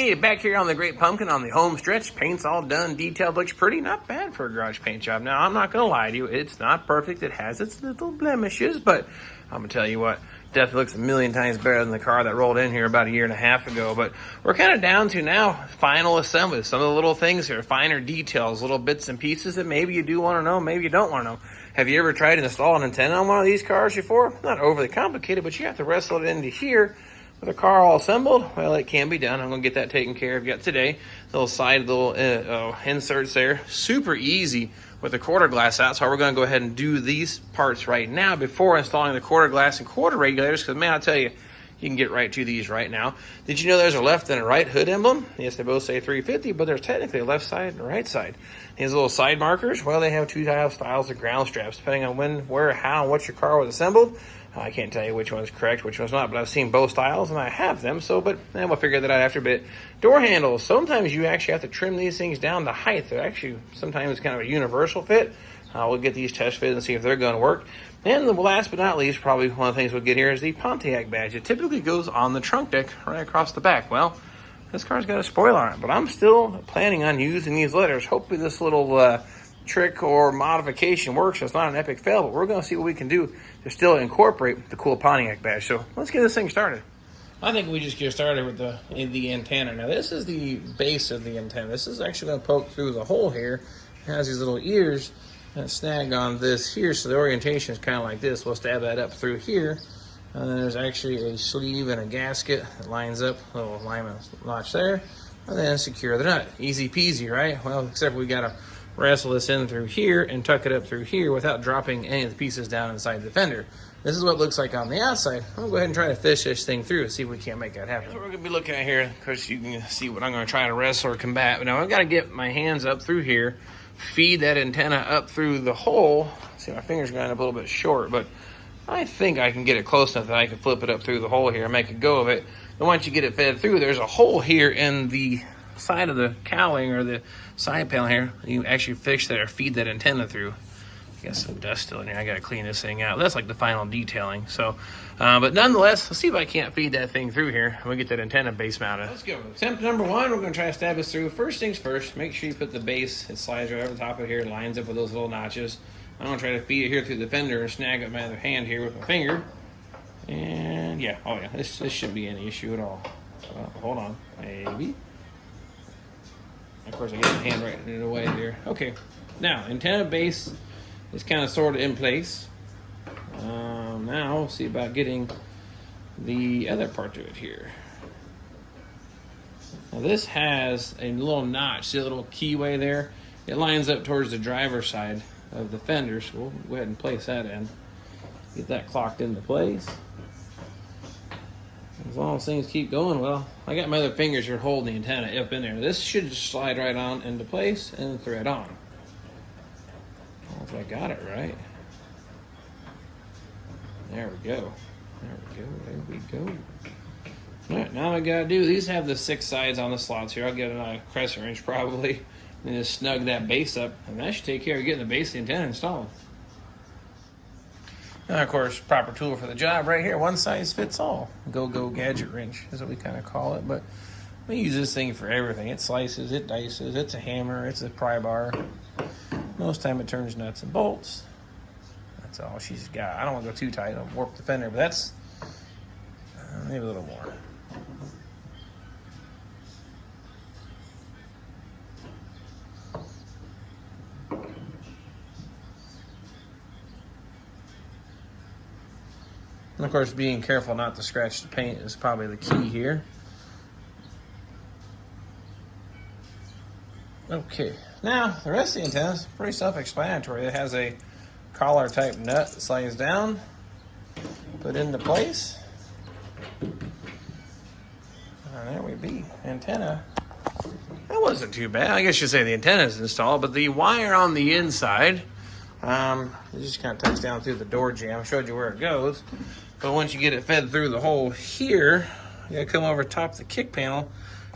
Hey, back here on the Great Pumpkin on the home stretch. Paint's all done, detailed, looks pretty. Not bad for a garage paint job. Now, I'm not going to lie to you. It's not perfect. It has its little blemishes, but I'm going to tell you what, definitely looks a million times better than the car that rolled in here about a year and a half ago. But we're kind of down to now final assembly. Some of the little things here, finer details, little bits and pieces that maybe you do want to know, maybe you don't want to know. Have you ever tried to install an antenna on one of these cars before? Not overly complicated, but you have to wrestle it into here. With the car all assembled, well, it can be done. I'm going to get that taken care of yet today. Little side, little inserts there. Super easy with the quarter glass out. So we're going to go ahead and do these parts right now before installing the quarter glass and quarter regulators. Because, man, I'll tell you, you can get right to these right now. Did you know there's a left and a right hood emblem? Yes, they both say 350, but there's technically a left side and a right side. These little side markers, well, they have two styles of ground straps, depending on when, where, how, and what your car was assembled. I can't tell you which one's correct, which one's not, but I've seen both styles and I have them. So, but then we'll figure that out after a bit. Door handles. Sometimes you actually have to trim these things down to height. They're actually sometimes kind of a universal fit. We'll get these test fitted and see if they're going to work. And the last but not least, probably one of the things we'll get here is the Pontiac badge. It typically goes on the trunk deck right across the back. Well, this car's got a spoiler on it, but I'm still planning on using these letters. Hopefully this little trick or modification works. It's not an epic fail, but we're going to see what we can do to still incorporate the cool Pontiac badge. So let's get this thing started. I think we just get started with the antenna. Now this is the base of the antenna. This is actually going to poke through the hole here. It has these little ears that snag on this here, so the orientation is kind of like this. We'll stab that up through here. And then there's actually a sleeve and a gasket that lines up, a little alignment notch there, and then secure the nut. Easy peasy, right? Well, except we got to wrestle this in through here and tuck it up through here without dropping any of the pieces down inside the fender. This is what it looks like on the outside. I'm going to go ahead and try to fish this thing through and see if we can't make that happen. That's what we're going to be looking at here. Of course, you can see what I'm going to try to wrestle or combat. But now I've got to get my hands up through here, feed that antenna up through the hole. See, my finger's going up a little bit short, but I think I can get it close enough that I can flip it up through the hole here and make a go of it. And once you get it fed through, there's a hole here in the side of the cowling or the side panel here. You actually fix that or feed that antenna through. Got some dust still in here. I got to clean this thing out. That's like the final detailing. So, but nonetheless, let's see if I can't feed that thing through here. We'll get that antenna base mounted. Let's go. Attempt number one, we're going to try to stab this through. First things first, make sure you put the base. It slides right over the top of here. It lines up with those little notches. I'm going to try to feed it here through the fender and snag up my other hand here with my finger. And yeah, oh yeah, this shouldn't be any issue at all. Hold on, maybe. Of course, I get my hand right in the way there. Okay, now antenna base is kind of sort of in place. Now we'll see about getting the other part to it here. Now this has a little notch, see a little keyway there? It lines up towards the driver's side of the fender, so we'll go ahead and place that in. Get that clocked into place. As long as things keep going, well, I got my other fingers here holding the antenna up in there. This should just slide right on into place and thread on. If I got it right. There we go. There we go. All right, now I gotta do, these have the 6 sides on the slots here. I'll get a crescent wrench probably and just snug that base up, and that should take care of getting the base of the antenna installed. And of course, proper tool for the job right here, one size fits all. Go gadget wrench is what we kind of call it, but we use this thing for everything. It slices, it dices, it's a hammer, it's a pry bar. Most time it turns nuts and bolts. That's all she's got. I don't want to go too tight, I'll warp the fender, but that's maybe a little more. And of course, being careful not to scratch the paint is probably the key here. Okay, now the rest of the antenna is pretty self-explanatory. It has a collar type nut that slides down, put into place. And there we be, antenna. That wasn't too bad. I guess you'd say the antenna is installed, but the wire on the inside, it just kind of tucks down through the door jamb. I showed you where it goes. But once you get it fed through the hole here, you gotta come over top the kick panel,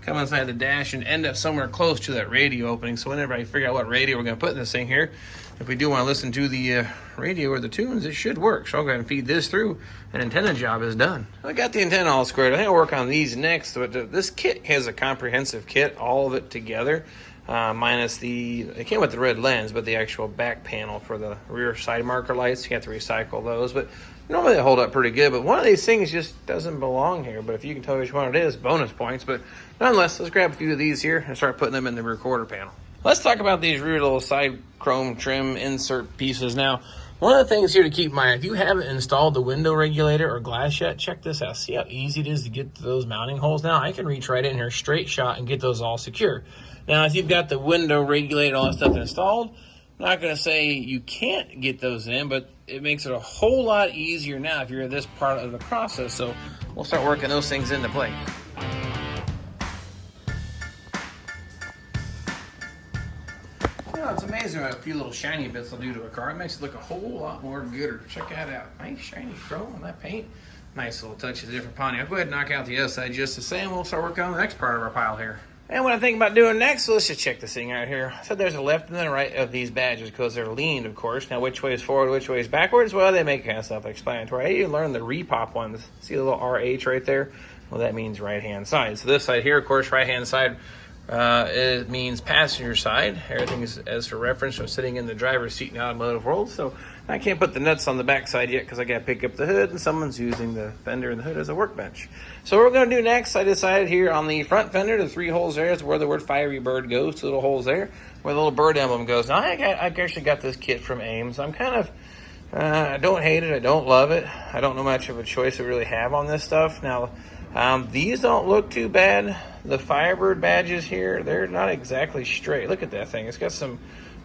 come inside the dash and end up somewhere close to that radio opening. So whenever I figure out what radio we're going to put in this thing here, if we do want to listen to the radio or the tunes, it should work. So I'll go ahead and feed this through, and antenna job is done. I got the antenna all squared. I think I'll work on these next. But this kit has a comprehensive kit, all of it together, minus it came with the red lens, but the actual back panel for the rear side marker lights. You have to recycle those, but normally they hold up pretty good. But one of these things just doesn't belong here. But if you can tell which one it is, bonus points. But nonetheless, let's grab a few of these here and start putting them in the recorder panel. Let's talk about these rear little side chrome trim insert pieces. Now, one of the things here to keep in mind, if you haven't installed the window regulator or glass yet, check this out. See how easy it is to get to those mounting holes? Now, I can reach right in here, straight shot, and get those all secure. Now, if you've got the window regulator, all that stuff installed, I'm not going to say you can't get those in, but it makes it a whole lot easier now if you're at this part of the process. So we'll start working those things into place. It's amazing what a few little shiny bits will do to a car. It makes it look a whole lot more gooder. Check that out. Nice shiny chrome on that paint. Nice little touch of different Pontiac. I'll go ahead and knock out the other side just the same. We'll start working on the next part of our pile here. And what I think about doing next, so let's just check this thing out here. So there's a left and then a right of these badges because they're leaned, of course. Now, which way is forward, which way is backwards? Well, they make kind of self-explanatory. I even learned the repop ones. See the little RH right there? Well, that means right-hand side. So this side here, of course, right-hand side, it means passenger side. Everything is as for reference. I'm sitting in the driver's seat in the automotive world, so I can't put the nuts on the back side yet because I got to pick up the hood, and someone's using the fender and the hood as a workbench. So what we're going to do next, I decided here on the front fender, the 3 holes there is where the word Firebird goes, 2 little holes there, where the little bird emblem goes. Now, I actually got this kit from Ames. I'm kind of, I don't hate it, I don't love it. I don't know much of a choice to really have on this stuff. Now, these don't look too bad. The Firebird badges here, they're not exactly straight. Look at that thing. It's got some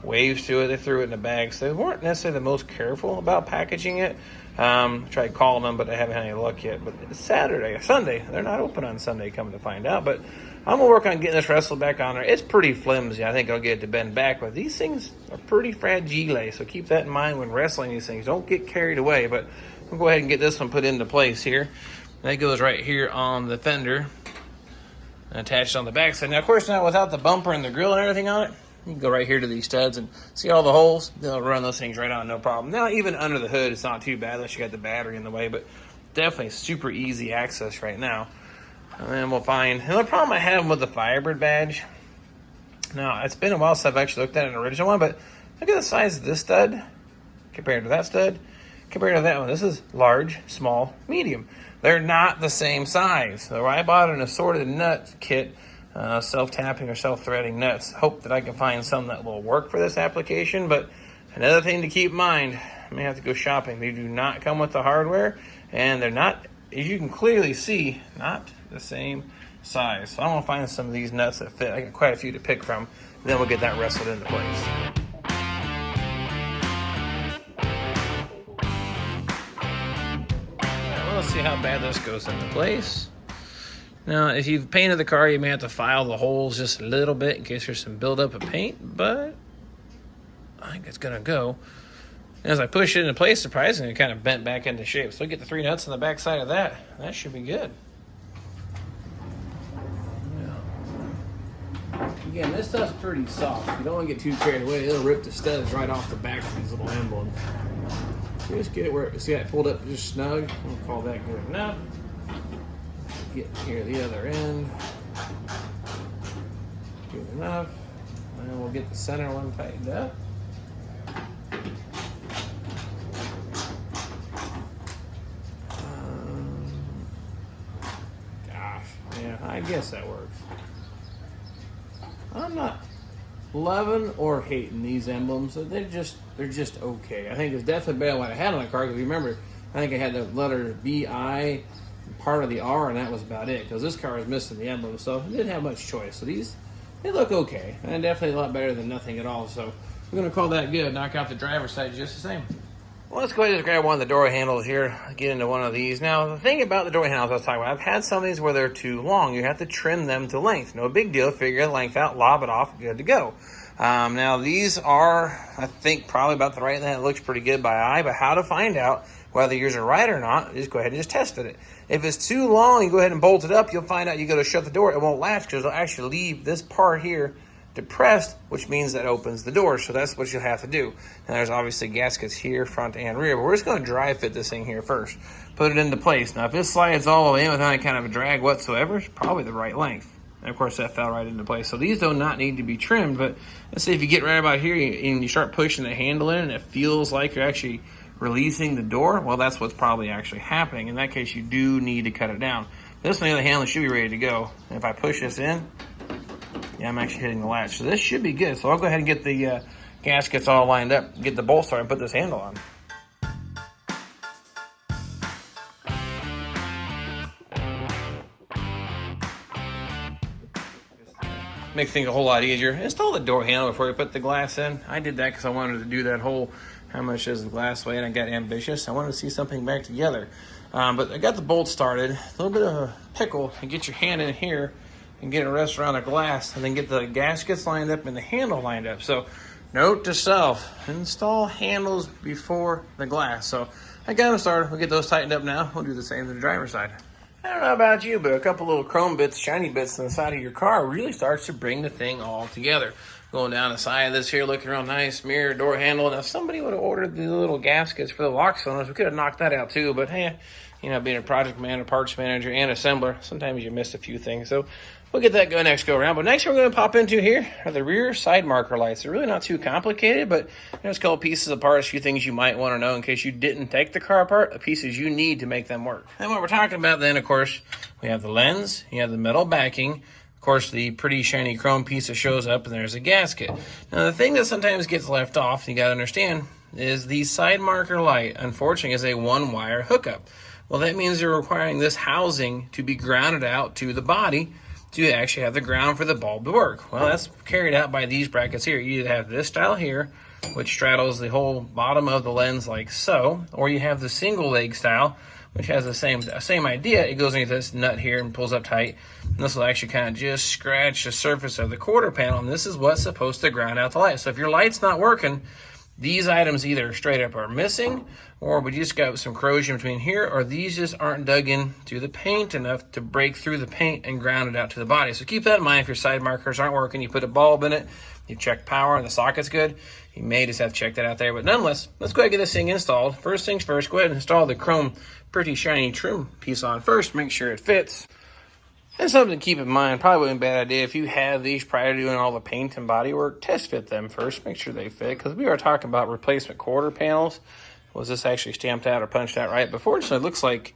waves to it. They threw it in a bag, so they weren't necessarily the most careful about packaging it. Tried calling them, but I haven't had any luck yet. But it's Sunday. They're not open on Sunday, coming to find out. But I'm going to work on getting this wrestle back on there. It's pretty flimsy. I think I'll get it to bend back, but these things are pretty fragile, so keep that in mind when wrestling these things. Don't get carried away, but I'll go ahead and get this one put into place here. That goes right here on the fender, attached on the back side. Now, of course, now without the bumper and the grill and everything on it, you can go right here to these studs and see all the holes. They'll run those things right on, no problem. Now, even under the hood, it's not too bad unless you got the battery in the way, but definitely super easy access right now. And then we'll find, and the problem I have with the Firebird badge, now, it's been a while since I've actually looked at an original one, but look at the size of this stud compared to that stud, compared to that one. This is large, small, medium. They're not the same size. So I bought an assorted nut kit, self-tapping or self-threading nuts. Hope that I can find some that will work for this application. But another thing to keep in mind, I may have to go shopping. They do not come with the hardware, and they're not, as you can clearly see, not the same size. So I'm going to find some of these nuts that fit. I got quite a few to pick from. Then we'll get that wrestled into place. Let's see how bad this goes into place. Now, if you've painted the car, you may have to file the holes just a little bit in case there's some buildup of paint, but I think it's going to go. As I push it into place, surprisingly, it kind of bent back into shape. So I get the 3 nuts on the back side of that. That should be good. Again, this stuff's pretty soft. You don't want to get too carried away. It'll rip the studs right off the back of these little emblems. Just get it where, see that pulled up just snug. We'll call that good enough. Get here the other end. Good enough. And we'll get the center one tightened up. Gosh, yeah, I guess that works. I'm not loving or hating these emblems. They're just okay. I think it's definitely better than what I had on the car. Because remember, I think I had the letter BI, part of the R, and that was about it. Because this car is missing the emblem, so I didn't have much choice. So these, they look okay, and definitely a lot better than nothing at all. So we're gonna call that good. Knock out the driver's side just the same. Well, let's go ahead and grab one of the door handles here, get into one of these. Now, the thing about the door handles I was talking about, I've had some of these where they're too long. You have to trim them to length. No big deal. Figure the length out, lob it off, good to go. Now, these are, I think, probably about the right length. It looks pretty good by eye, but how to find out whether yours are right or not, just go ahead and just test it. If it's too long, you go ahead and bolt it up. You'll find out you go to shut the door, it won't latch because it'll actually leave this part here depressed, which means that opens the door. So that's what you'll have to do. And there's obviously gaskets here, front and rear, but we're just going to dry fit this thing here first. Put it into place. Now, if this slides all the way in without any kind of a drag whatsoever, it's probably the right length. And of course, that fell right into place. So these do not need to be trimmed, but let's say if you get right about here and you start pushing the handle in and it feels like you're actually releasing the door, well, that's what's probably actually happening. In that case, you do need to cut it down. This, on the other hand, should be ready to go. And if I push this in, yeah, I'm actually hitting the latch. So this should be good. So I'll go ahead and get the gaskets all lined up, get the bolt started, and put this handle on. Makes things a whole lot easier. Install the door handle before you put the glass in. I did that because I wanted to do that whole how much does the glass weigh, and I got ambitious. I wanted to see something back together. But I got the bolt started. A little bit of a pickle. You get your hand in here and get it rest around the glass, and then get the gaskets lined up and the handle lined up. So note to self, install handles before the glass. So I got them started. We'll get those tightened up now. We'll do the same to the driver's side. I don't know about you, but a couple little chrome bits, shiny bits on the side of your car really starts to bring the thing all together. Going down the side of this here, looking real nice, mirror, door handle. Now, somebody would have ordered the little gaskets for the lock cylinders. We could have knocked that out too, but hey, you know, being a project manager, parts manager, and assembler, sometimes you miss a few things. So we'll get that going next go around. But next we're going to pop into here are the rear side marker lights. They're really not too complicated, but there's a couple pieces of parts, a few things you might want to know in case you didn't take the car apart, the pieces you need to make them work. And what we're talking about then, of course, we have the lens, you have the metal backing, of course, the pretty shiny chrome piece that shows up, and there's a gasket. Now, the thing that sometimes gets left off, you got to understand, is the side marker light, unfortunately, is a one-wire hookup. Well, that means you're requiring this housing to be grounded out to the body to actually have the ground for the bulb to work. Well, that's carried out by these brackets here. You either have this style here, which straddles the whole bottom of the lens like so, or you have the single leg style, which has the same idea. It goes into this nut here and pulls up tight. And this will actually kind of just scratch the surface of the quarter panel, and this is what's supposed to ground out the light. So if your light's not working, these items either straight up are missing, or we just got some corrosion between here, or these just aren't dug into the paint enough to break through the paint and ground it out to the body. So keep that in mind. If your side markers aren't working, you put a bulb in it, you check power, and the socket's good, you may just have to check that out there. But nonetheless, let's go ahead and get this thing installed. First things first, go ahead and install the chrome pretty shiny trim piece on first. Make sure it fits. And something to keep in mind, probably wasn't a bad idea if you have these prior to doing all the paint and body work, test fit them first, make sure they fit, because we are talking about replacement quarter panels. Was this actually stamped out or punched out right? But fortunately, it looks like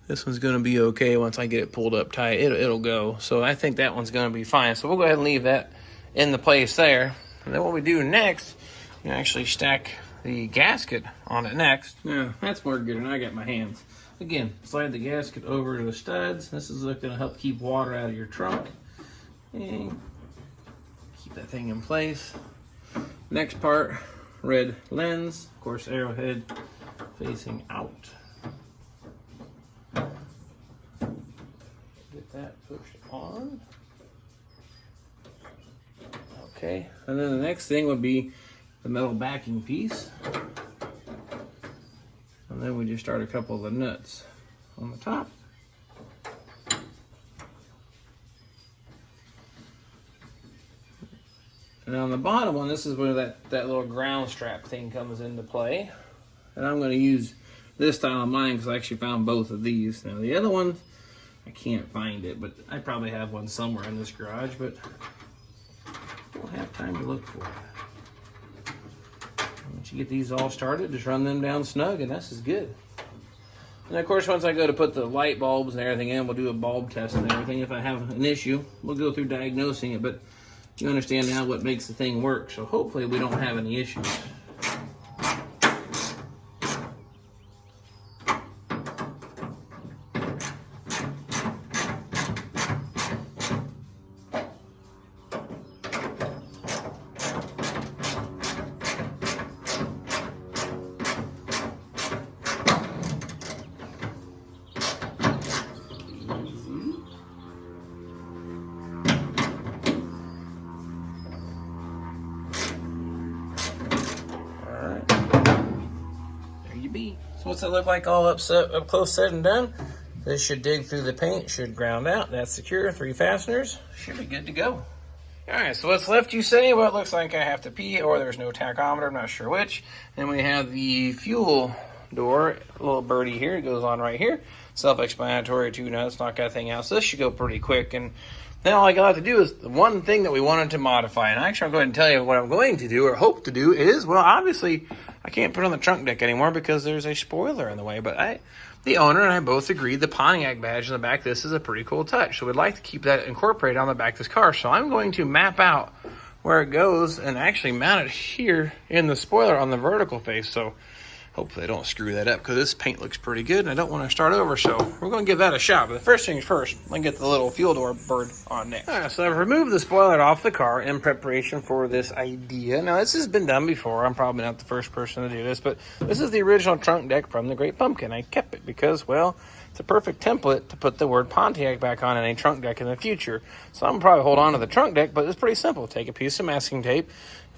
this one's going to be okay once I get it pulled up tight. It'll go. So I think that one's going to be fine. So we'll go ahead and leave that in the place there. And then what we do next, you actually stack the gasket on it next. Yeah, that's more good than I got my hands. Again, slide the gasket over to the studs. This is going to help keep water out of your trunk. And keep that thing in place. Next part, red lens. Of course, arrowhead facing out. Get that pushed on. Okay, and then the next thing would be the metal backing piece. And then we just start a couple of the nuts on the top. And on the bottom one, this is where that little ground strap thing comes into play. And I'm going to use this style of mine because I actually found both of these. Now the other one, I can't find it, but I probably have one somewhere in this garage, but don't have time to look for it. Once you get these all started, just run them down snug, and this is good. And of course, once I go to put the light bulbs and everything in, we'll do a bulb test and everything. If I have an issue, we'll go through diagnosing it, but you understand now what makes the thing work, so hopefully we don't have any issues. So what's it look like all up close, said and done? This should dig through the paint, should ground out. That's secure. 3 fasteners. Should be good to go. All right, so what's left, you say? Well, it looks like I have to pee, or there's no tachometer. I'm not sure which. Then we have the fuel door, a little birdie here. It goes on right here. Self-explanatory, 2 nuts, knock that thing out. So this should go pretty quick. And then all I got to do is the one thing that we wanted to modify. And actually, I'll go ahead and tell you what I'm going to do, or hope to do, is, well, obviously, I can't put it on the trunk deck anymore because there's a spoiler in the way. But the owner and I both agreed the Pontiac badge in the back, this is a pretty cool touch. So we'd like to keep that incorporated on the back of this car. So I'm going to map out where it goes and actually mount it here in the spoiler on the vertical face. So hopefully I don't screw that up because this paint looks pretty good and I don't want to start over. So we're going to give that a shot. But the first things first, let me get the little fuel door bird on next. All right, so I've removed the spoiler off the car in preparation for this idea. Now this has been done before. I'm probably not the first person to do this, but this is the original trunk deck from the Great Pumpkin. I kept it because, well, it's a perfect template to put the word Pontiac back on any trunk deck in the future. So I'm gonna probably hold on to the trunk deck, but it's pretty simple. Take a piece of masking tape.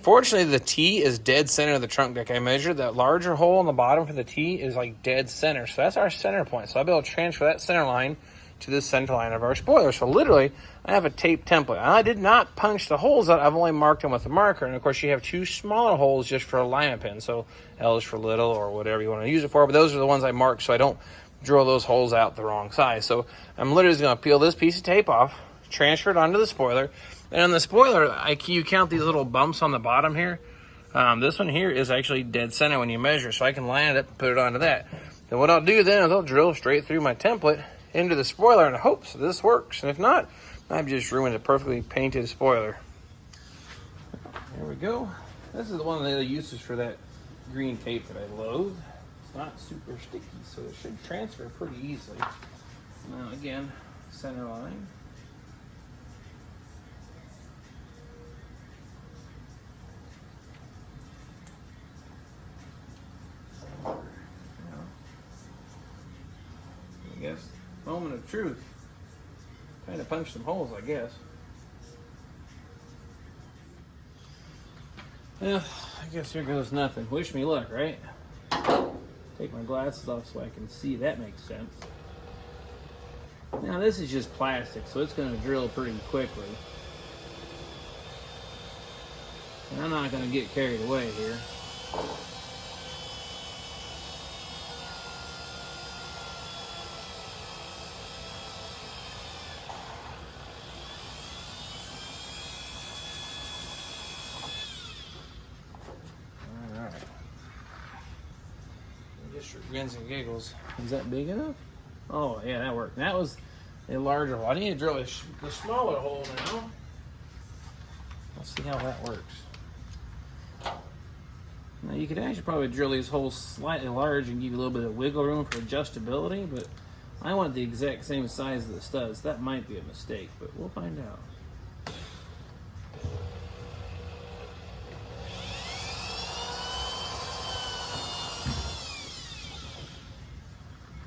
Fortunately, the T is dead center of the trunk deck. I measured that larger hole on the bottom for the T is like dead center. So that's our center point. So I'll be able to transfer that center line to the center line of our spoiler. So literally, I have a tape template. I did not punch the holes out. I've only marked them with a marker. And of course, you have 2 smaller holes just for alignment pin. So L is for little or whatever you want to use it for. But those are the ones I marked so I don't drill those holes out the wrong size. So I'm literally just going to peel this piece of tape off, transfer it onto the spoiler. And on the spoiler, you count these little bumps on the bottom here. This one here is actually dead center when you measure, so I can line it up and put it onto that. Then what I'll do then is I'll drill straight through my template into the spoiler in hopes that this works. And if not, I've just ruined a perfectly painted spoiler. There we go. This is one of the uses for that green tape that I loathe. It's not super sticky, so it should transfer pretty easily. Now again, center line. I guess, moment of truth. Trying to punch some holes, I guess. Well, I guess here goes nothing. Wish me luck, right? Take my glasses off so I can see. That makes sense. Now this is just plastic, so it's going to drill pretty quickly. And I'm not going to get carried away here. Just for grins and giggles. Is that big enough? Oh, yeah, that worked. That was a larger hole. I need to drill the smaller hole now. Let's see how that works. Now, you could actually probably drill these holes slightly large and give you a little bit of wiggle room for adjustability, but I want the exact same size of the studs. That might be a mistake, but we'll find out.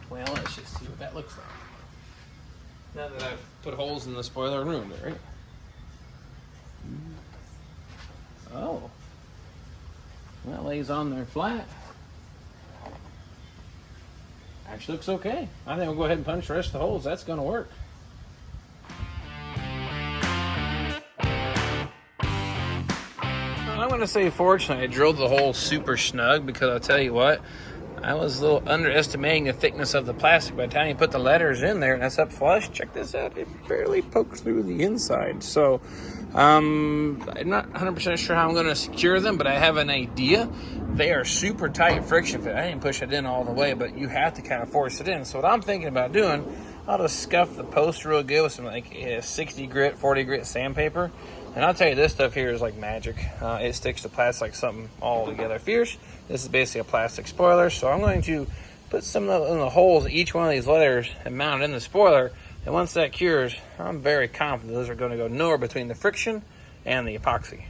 Well, let's just see what that looks like. Now that I've put holes in the spoiler and ruined it, right? Oh. That lays on there flat. Actually looks okay. I think we'll go ahead and punch the rest of the holes. That's going to work. I'm going to say fortunately I drilled the hole super snug because I'll tell you what, I was a little underestimating the thickness of the plastic. By the time you put the letters in there and that's up flush, check this out, it barely pokes through the inside. So I'm not 100% sure how I'm going to secure them, but I have an idea. They are super tight friction fit. I didn't push it in all the way, but you have to kind of force it in. So what I'm thinking about doing, I'll just scuff the post real good with some like 60 grit, 40 grit sandpaper. And I'll tell you, this stuff here is like magic. It sticks to plastic like something all together fierce. This is basically a plastic spoiler. So I'm going to put some in the holes of each one of these letters and mount it in the spoiler. And once that cures, I'm very confident those are going to go nowhere between the friction and the epoxy.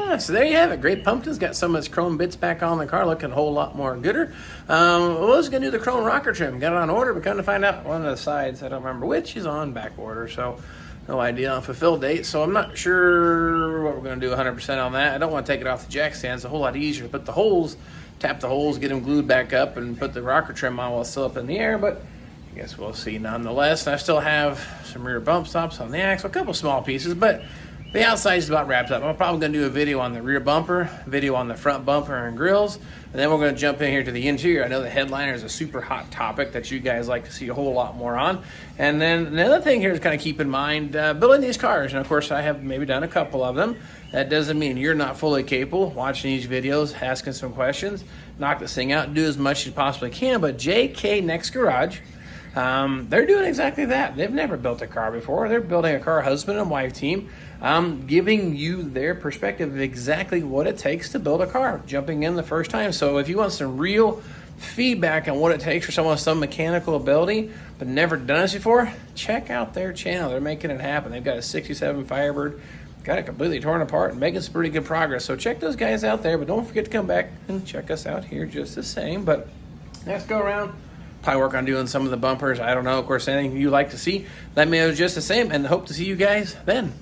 Yeah, so there you have it. Great Pumpkin's got some of its chrome bits back on the car, looking a whole lot more gooder. I was going to do the chrome rocker trim. Got it on order, but come to find out one of the sides, I don't remember which, is on back order. So no idea on fulfill date. So I'm not sure what we're going to do 100% on that. I don't want to take it off the jack stand. It's a whole lot easier to put the holes, tap the holes, get them glued back up, and put the rocker trim on while it's still up in the air. But I guess we'll see nonetheless. And I still have some rear bump stops on the axle, a couple small pieces, but the outside is about wrapped up. I'm probably going to do a video on the rear bumper, video on the front bumper and grills, and then we're going to jump in here to the interior. I know the headliner is a super hot topic that you guys like to see a whole lot more on. And then another thing here is kind of keep in mind, building these cars, and of course I have maybe done a couple of them. That doesn't mean you're not fully capable watching these videos, asking some questions, knock this thing out, do as much as you possibly can. But JK Next Garage, they're doing exactly that. They've never built a car before. They're building a car husband and wife team, giving you their perspective of exactly what it takes to build a car, jumping in the first time. So if you want some real feedback on what it takes for someone with some mechanical ability but never done this before, check out their channel. They're making it happen. They've got a 67 Firebird, got it completely torn apart and making some pretty good progress. So check those guys out there, but don't forget to come back and check us out here just the same. But next go around, probably work on doing some of the bumpers. I don't know. Of course, anything you like to see, let me know just the same, and hope to see you guys then.